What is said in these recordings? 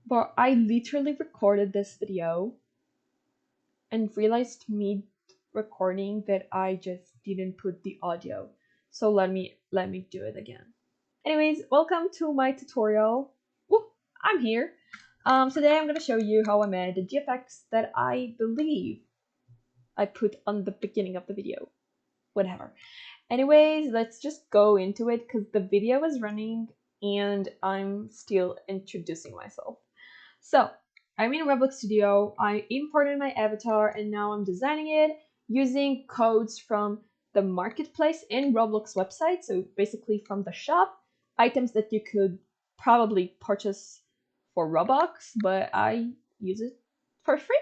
but I literally recorded this video and realized mid-recording that I just didn't put the audio. So let me do it again. Anyways, welcome to my tutorial. Woo, I'm here. Today I'm gonna show you how I made the GFX that I believe I put on the beginning of the video. Whatever. Anyways, let's just go into it because the video is running and I'm still introducing myself. So, I'm in Roblox Studio, I imported my avatar and now I'm designing it using codes from the marketplace in Roblox website, so basically from the shop, items that you could probably purchase for Robux, but I use it for free.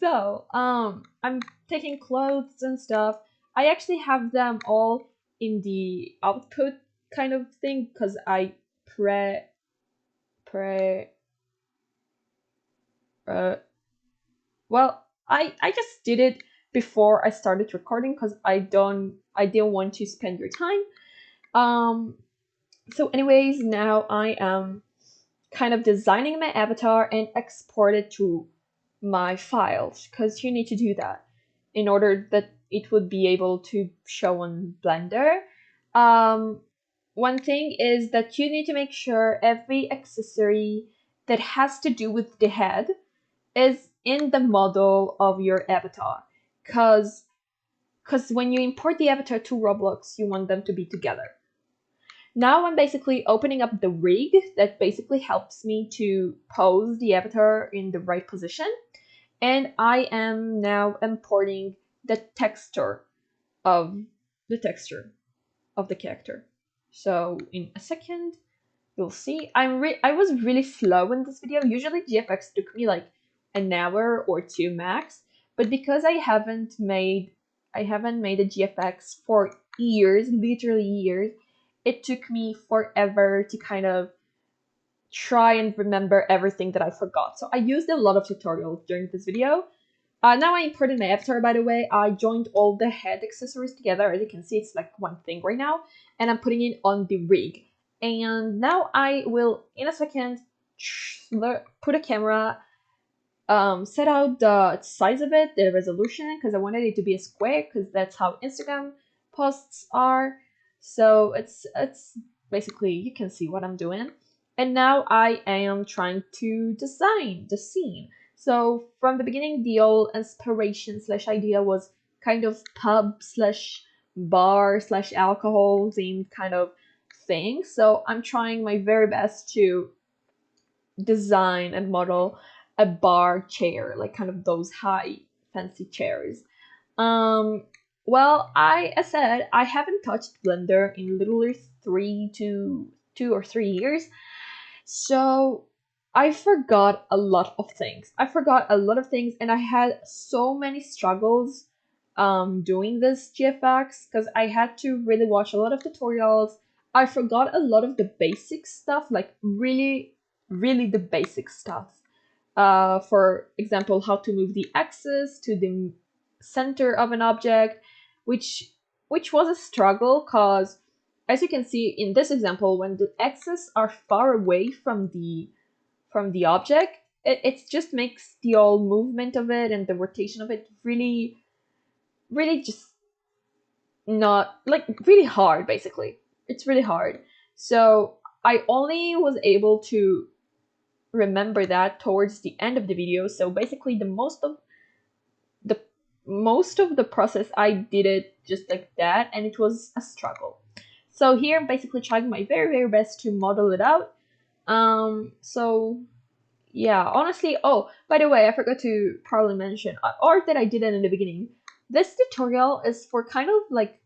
So, I'm taking clothes and stuff. I actually have them all in the output kind of thing because I well, I just did it before I started recording because I didn't want to spend your time. So anyways, now I am kind of designing my avatar and export it to my files because you need to do that in order that it would be able to show on Blender. One thing is that you need to make sure every accessory that has to do with the head is in the model of your avatar, because when you import the avatar to Roblox, you want them to be together. Now I'm basically opening up the rig that basically helps me to pose the avatar in the right position, and I am now importing the texture of the character. So in a second, you'll see. I was really slow in this video. Usually GFX took me like an hour or two max, but because I haven't made a GFX for years, literally years, it took me forever to kind of try and remember everything that I forgot. So I used a lot of tutorials during this video. Now I imported my avatar, by the way. I joined all the head accessories together. As you can see, it's like one thing right now, and I'm putting it on the rig. And now I will, in a second, put a camera, set out the size of it, the resolution, because I wanted it to be a square, because that's how Instagram posts are. So it's basically, you can see what I'm doing. And now I am trying to design the scene. So from the beginning, the whole inspiration / idea was kind of pub / bar / alcohol themed kind of thing. So I'm trying my very best to design and model a bar chair, like kind of those high fancy chairs. Well, as said, I haven't touched Blender in literally 2 or 3 years. So I forgot a lot of things. And I had so many struggles doing this GFX because I had to really watch a lot of tutorials. I forgot a lot of the basic stuff, like really, really the basic stuff. For example, how to move the axis to the center of an object, which was a struggle because, as you can see in this example, when the axes are far away from the object, it just makes the whole movement of it and the rotation of it really, really just not, like, really hard. Basically, it's really hard. So I only was able to remember that towards the end of the video. So basically, the most of the process, I did it just like that, and it was a struggle. So here I'm basically trying my very, very best to model it out. So yeah, honestly, oh, by the way, I forgot to probably mention, or that I did it in the beginning. This tutorial is for kind of like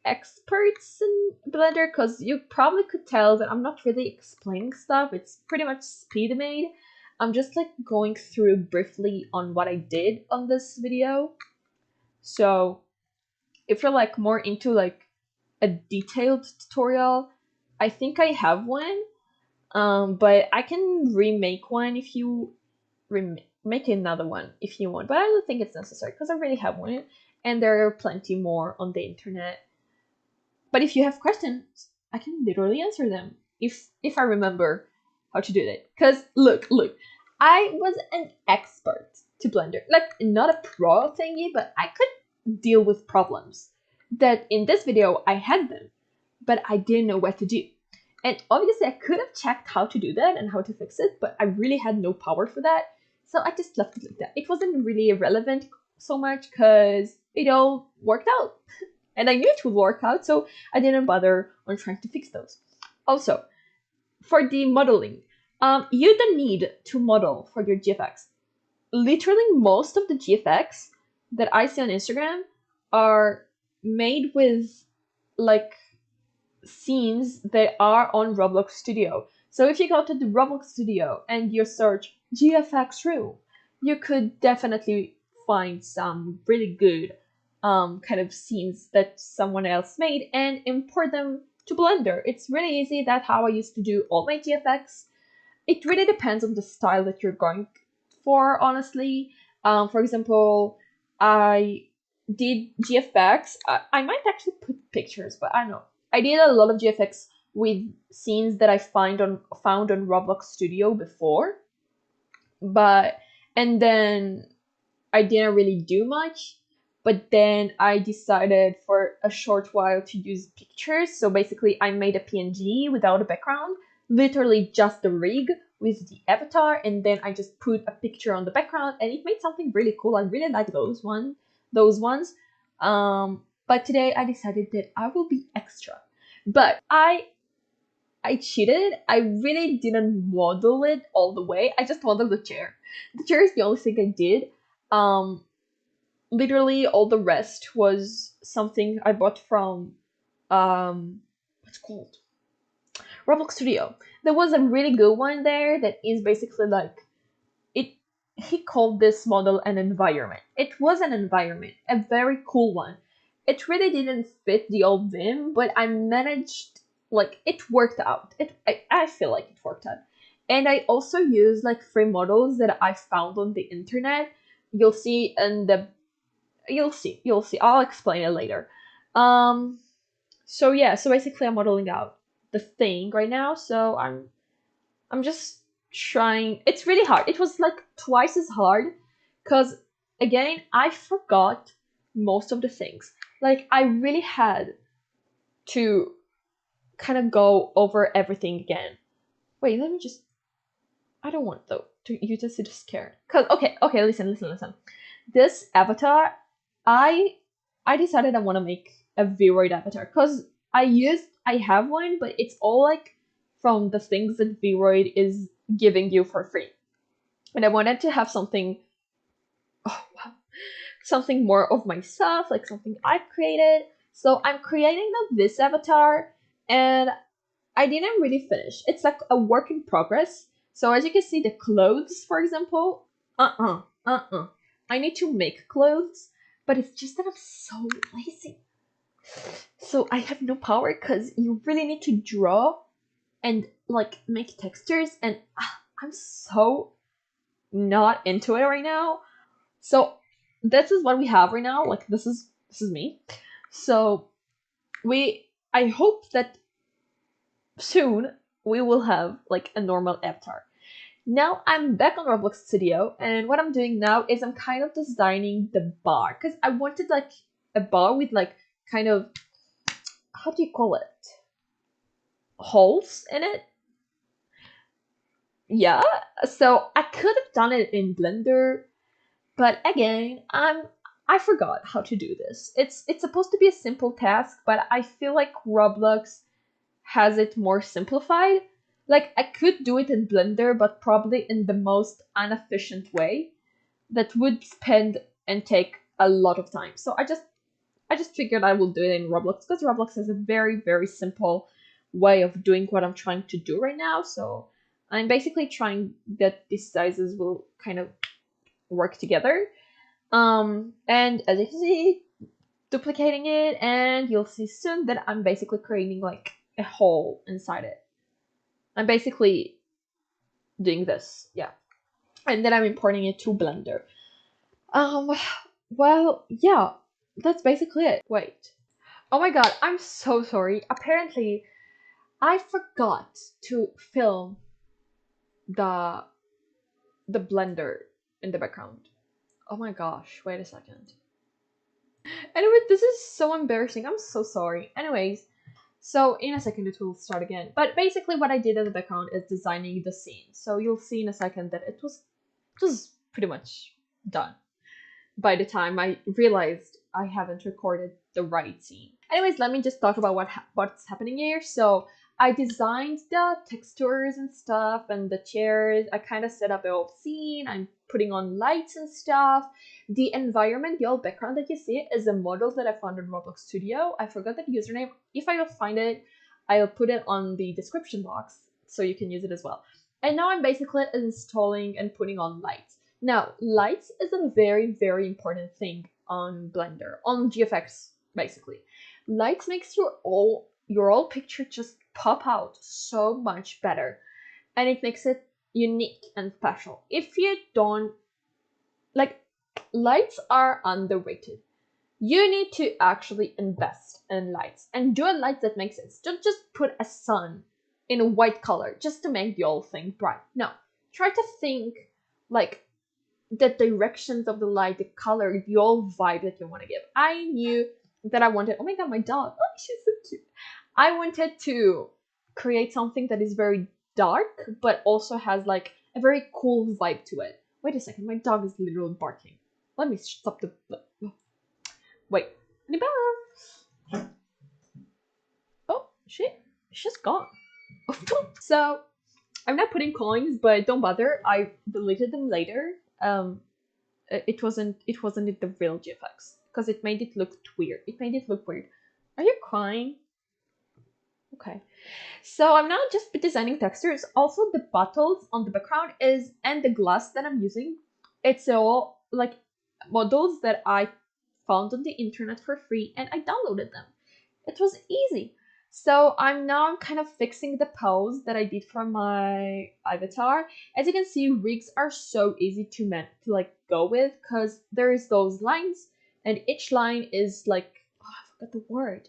experts in Blender, because you probably could tell that I'm not really explaining stuff. It's pretty much speed made. I'm just like going through briefly on what I did on this video. So if you're like more into like a detailed tutorial, I think I have one. But I can remake one if you make another one if you want. But I don't think it's necessary because I already have one, and there are plenty more on the internet. But if you have questions, I can literally answer them if I remember how to do that. Because look, I was an expert to Blender. Like, not a pro thingy, but I could deal with problems. That in this video, I had them, but I didn't know what to do. And obviously, I could have checked how to do that and how to fix it, but I really had no power for that. So I just left it like that. It wasn't really relevant so much because it all worked out. And I knew it would work out, so I didn't bother on trying to fix those. Also, for the modeling, you don't need to model for your GFX. Literally, most of the GFX that I see on Instagram are made with like scenes that are on Roblox Studio. So if you go to the Roblox Studio and you search GFX room, you could definitely find some really good kind of scenes that someone else made and import them to Blender. It's really easy. That's how I used to do all my GFX. It really depends on the style that you're going for, honestly. For example, I did GFX. I might actually put pictures, but I don't know. I did a lot of GFX with scenes that I found on Roblox Studio before, and then I didn't really do much. But then I decided for a short while to use pictures. So basically, I made a PNG without a background, literally just the rig with the avatar, and then I just put a picture on the background, and it made something really cool. I really like those ones. But today I decided that I will be extra. But I cheated. I really didn't model it all the way. I just modeled the chair. The chair is the only thing I did. Literally all the rest was something I bought from what's it called? Roblox Studio. There was a really good one there that is basically like he called this model an environment. It was an environment, a very cool one. It really didn't fit the old Vim, but I managed, like, it worked out. I feel like it worked out. And I also used like free models that I found on the internet. You'll see in the you'll see. I'll explain it later. So yeah, so basically I'm modeling out the thing right now, so I'm just trying. It's really hard. It was like twice as hard because again, I forgot most of the things. Like I really had to kind of go over everything again. Wait, let me just I don't want though to you to see the scare. Cause okay, listen. This avatar, I decided I want to make a Vroid avatar because I have one, but it's all like from the things that Vroid is giving you for free, and I wanted to have something, oh wow, something more of myself, like something I created. So I'm creating this avatar, and I didn't really finish. It's like a work in progress. So as you can see, the clothes, for example, I need to make clothes, but it's just that I'm so lazy. So I have no power because you really need to draw and like make textures, and I'm so not into it right now. So this is what we have right now. Like this is me. So I hope that soon we will have like a normal avatar. Now I'm back on Roblox Studio, and what I'm doing now is I'm kind of designing the bar because I wanted like a bar with like kind of, how do you call it? Holes in it. Yeah, so I could have done it in Blender, but again, I forgot how to do this. It's supposed to be a simple task, but I feel like Roblox has it more simplified. Like I could do it in Blender, but probably in the most inefficient way that would spend and take a lot of time. So I just figured I will do it in Roblox because Roblox has a very, very simple way of doing what I'm trying to do right now. So I'm basically trying that these sizes will kind of work together. And as you can see, duplicating it, and you'll see soon that I'm basically creating like a hole inside it. I'm basically doing this, yeah. And then I'm importing it to Blender. Well, yeah, that's basically it. Wait. Oh my god, I'm so sorry. Apparently, I forgot to film the blender in the background. Oh my gosh, wait a second. Anyway, this is so embarrassing. I'm so sorry. Anyways, so in a second it will start again. But basically what I did in the background is designing the scene. So you'll see in a second that it was pretty much done by the time I realized I haven't recorded the right scene. Anyways, let me just talk about what's happening here. So I designed the textures and stuff and the chairs. I kind of set up a whole scene. I'm putting on lights and stuff. The environment, the old background that you see is a model that I found in Roblox Studio. I forgot the username. If I don't find it, I'll put it on the description box so you can use it as well. And now I'm basically installing and putting on lights. Now, lights is a very, very important thing on Blender, on GFX, basically. Lights makes your whole picture just pop out so much better, and it makes it unique and special. If you don't like, lights are underrated. You need to actually invest in lights and do a light that makes sense. Don't just put a sun in a white color just to make the whole thing bright. No, try to think like the directions of the light, the color, the whole vibe that you want to give. I knew that I wanted, oh my god, my dog, oh, she's so cute. I wanted to create something that is very dark, but also has like a very cool vibe to it. Wait a second, my dog is literally barking. Let me stop the, wait, oh, she's gone. So, I'm not putting coins, but don't bother, I deleted them later. It wasn't in the real GFX because it made it look weird. Are you crying? Okay. So I'm now just designing textures. Also, the bottles on the background and the glass that I'm using, it's all like models that I found on the internet for free and I downloaded them. It was easy. So I'm kind of fixing the pose that I did for my avatar. As you can see, rigs are so easy to like go with because there is those lines and each line is like, oh, I forgot the word.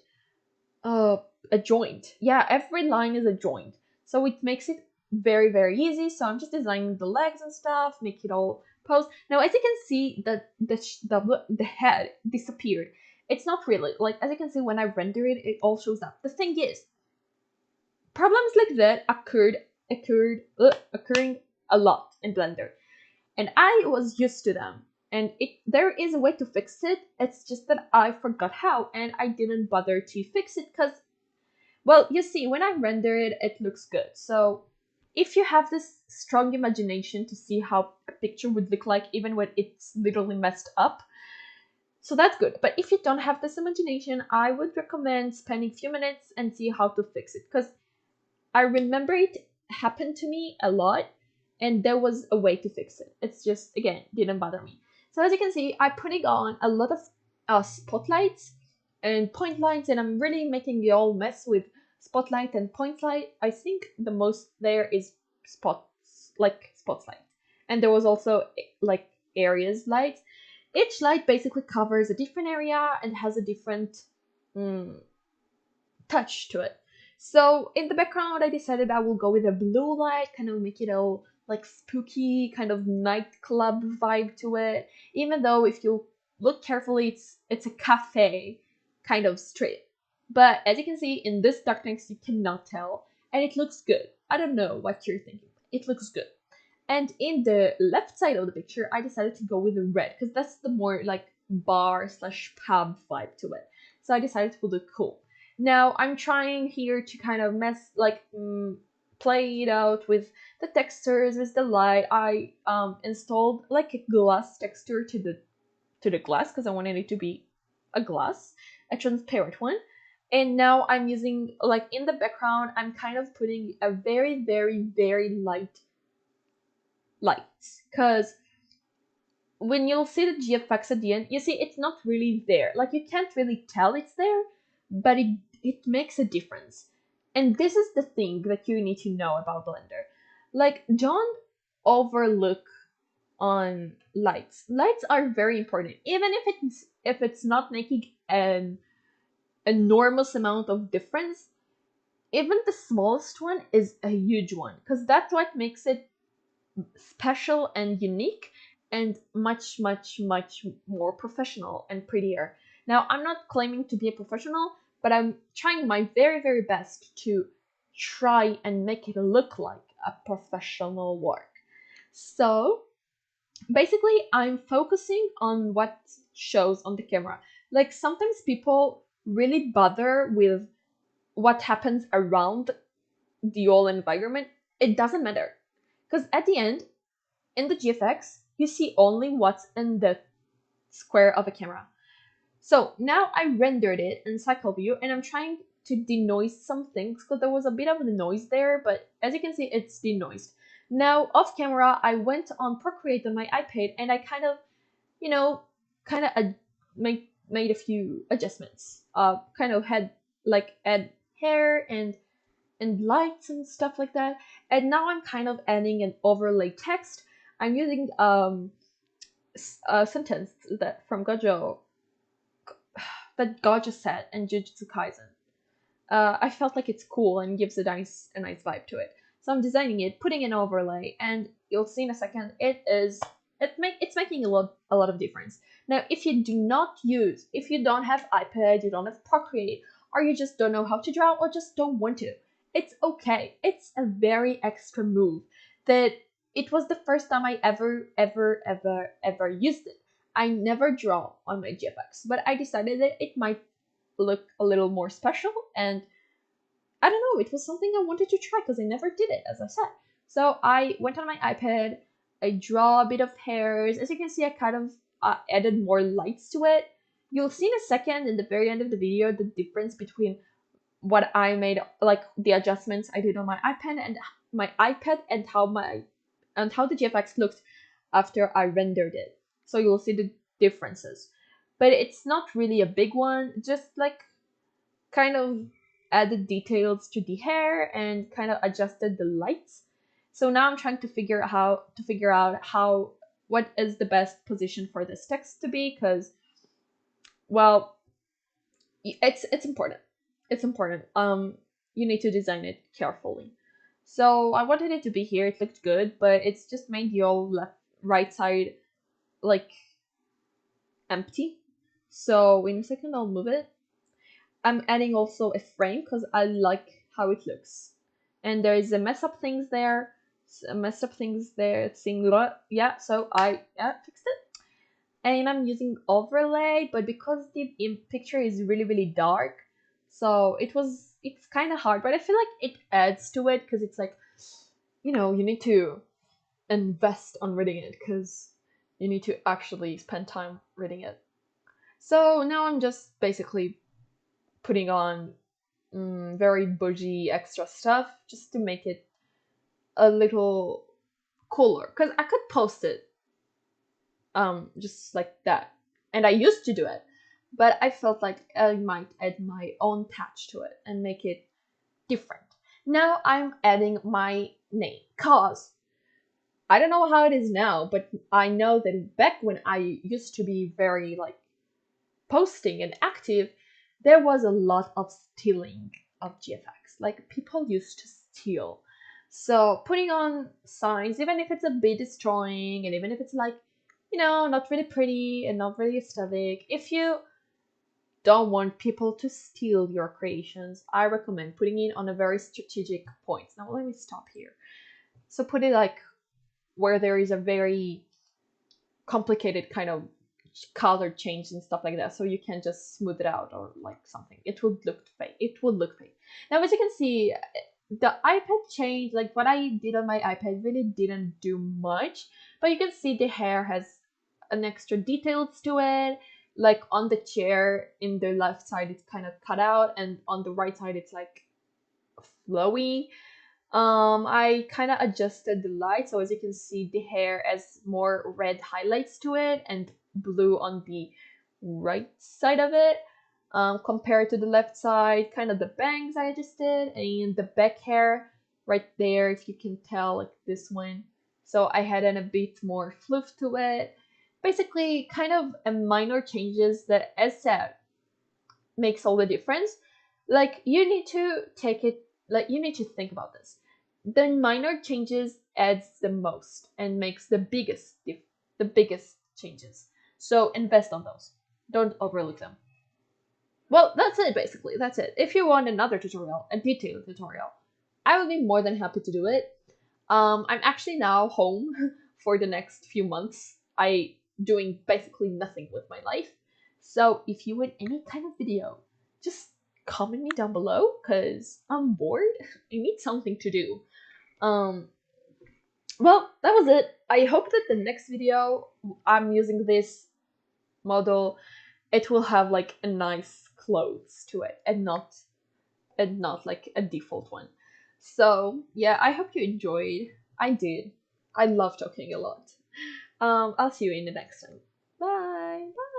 A joint. Yeah, every line is a joint. So it makes it very, very easy. So I'm just designing the legs and stuff, make it all pose. Now, as you can see, the head disappeared. It's not really like, as you can see when I render it, it all shows up. The thing is, problems like that occurring a lot in Blender, and I was used to them. And there is a way to fix it. It's just that I forgot how, and I didn't bother to fix it because, well, you see, when I render it, it looks good. So if you have this strong imagination to see how a picture would look like even when it's literally messed up, so that's good. But if you don't have this imagination, I would recommend spending a few minutes and see how to fix it. Because I remember it happened to me a lot, and there was a way to fix it. It's just, again, didn't bother me. So as you can see, I'm putting on a lot of spotlights and point lights, and I'm really making it all mess with spotlight and point light. I think the most there is spotlight. And there was also like areas lights. Each light basically covers a different area and has a different touch to it. So in the background, I decided I will go with a blue light, kind of make it all like spooky, kind of nightclub vibe to it. Even though if you look carefully, it's a cafe kind of strip. But as you can see in this darkness, you cannot tell, and it looks good. I don't know what you're thinking. It looks good. And in the left side of the picture, I decided to go with the red because that's the more like bar/pub vibe to it. So I decided to look cool. Now I'm trying here to kind of play it out with the textures, with the light. I installed like a glass texture to the glass because I wanted it to be a glass, a transparent one. And now I'm using, like, in the background, I'm kind of putting a very, very, very light because when you'll see the GFX at the end, you see it's not really there. Like, you can't really tell it's there, but it makes a difference. And this is the thing that you need to know about Blender. Like, don't overlook on lights. Lights are very important, even if it's not making an enormous amount of difference. Even the smallest one is a huge one because that's what makes it special and unique and much, much, much more professional and prettier. Now, I'm not claiming to be a professional, but I'm trying my very, very best to try and make it look like a professional work. So basically, I'm focusing on what shows on the camera. Like sometimes people really bother with what happens around the whole environment. It doesn't matter, because at the end, in the GFX, you see only what's in the square of a camera. So now I rendered it in cycle view, and I'm trying to denoise some things because there was a bit of a noise there, but as you can see, it's denoised. Now off camera, I went on Procreate on my iPad, and I kind of, you know, kind of made a few adjustments. Kind of had like add hair and lights and stuff like that. And now I'm kind of adding an overlay text. I'm using a sentence that from Gojo that Gojo said in Jujutsu Kaisen. I felt like it's cool and gives a nice vibe to it. So I'm designing it, putting an overlay, and you'll see in a second it's making a lot of difference. Now, if you don't have iPad, you don't have Procreate, or you just don't know how to draw, or just don't want to, it's okay. It's a very extra move that it was the first time I ever used it. I never draw on my GFX, but I decided that it might look a little more special, and I don't know, it was something I wanted to try because I never did it, as I said. So I went on my iPad, I draw a bit of hairs. As you can see, I kind of added more lights to it. You'll see in a second, in the very end of the video, the difference between what I made, like the adjustments I did on my iPad and how the GFX looked after I rendered it. So you'll see the differences. But it's not really a big one, just like kind of added details to the hair and kind of adjusted the lights. So now I'm trying to figure out how what is the best position for this text to be, because well, it's important. It's important. You need to design it carefully. So I wanted it to be here. It looked good, but it's just made the whole right side like empty. So in a second I'll move it. I'm adding also a frame because I like how it looks. And there is a mess up things there. Yeah, so I fixed it. And I'm using overlay, but because the picture is really, really dark, so it's kind of hard, but I feel like it adds to it because it's like, you need to invest on reading it because you need to actually spend time reading it. So now I'm just basically putting on very bougie extra stuff just to make it a little cooler, because I could post it just like that, and I used to do it, but I felt like I might add my own touch to it and make it different. Now I'm adding my name, cause I don't know how it is now, but I know that back when I used to be very like posting and active, there was a lot of stealing of GFX. Like people used to steal. So putting on signs, even if it's a bit destroying, and even if it's like, not really pretty and not really aesthetic, if you don't want people to steal your creations, I recommend putting it on a very strategic point. Now let me stop here. So put it like where there is a very complicated kind of color change and stuff like that, so you can just smooth it out or like something. It would look fake. Now as you can see, the iPad changed. Like what I did on my iPad really didn't do much, but you can see the hair has an extra details to it. Like on the chair in the left side it's kind of cut out, and on the right side it's like flowy. I kind of adjusted the light, so as you can see the hair has more red highlights to it and blue on the right side of it, compared to the left side. Kind of the bangs I adjusted, and the back hair right there, if you can tell, like this one. So I had a bit more fluff to it. Basically, kind of a minor changes that, as said, makes all the difference. Like you need to think about this. the minor changes adds the most and makes the biggest changes. So invest on those. Don't overlook them. Well, that's it basically. That's it. If you want another tutorial, a detailed tutorial, I would be more than happy to do it. I'm actually now home for the next few months. I doing basically nothing with my life. So if you want any kind of video, just comment me down below because I'm bored. I need something to do. Um, well, that was it. I hope that the next video I'm using this model, it will have like a nice clothes to it and not like a default one. So yeah, I hope you enjoyed. I did. I love talking a lot. I'll see you in the next time. Bye. Bye.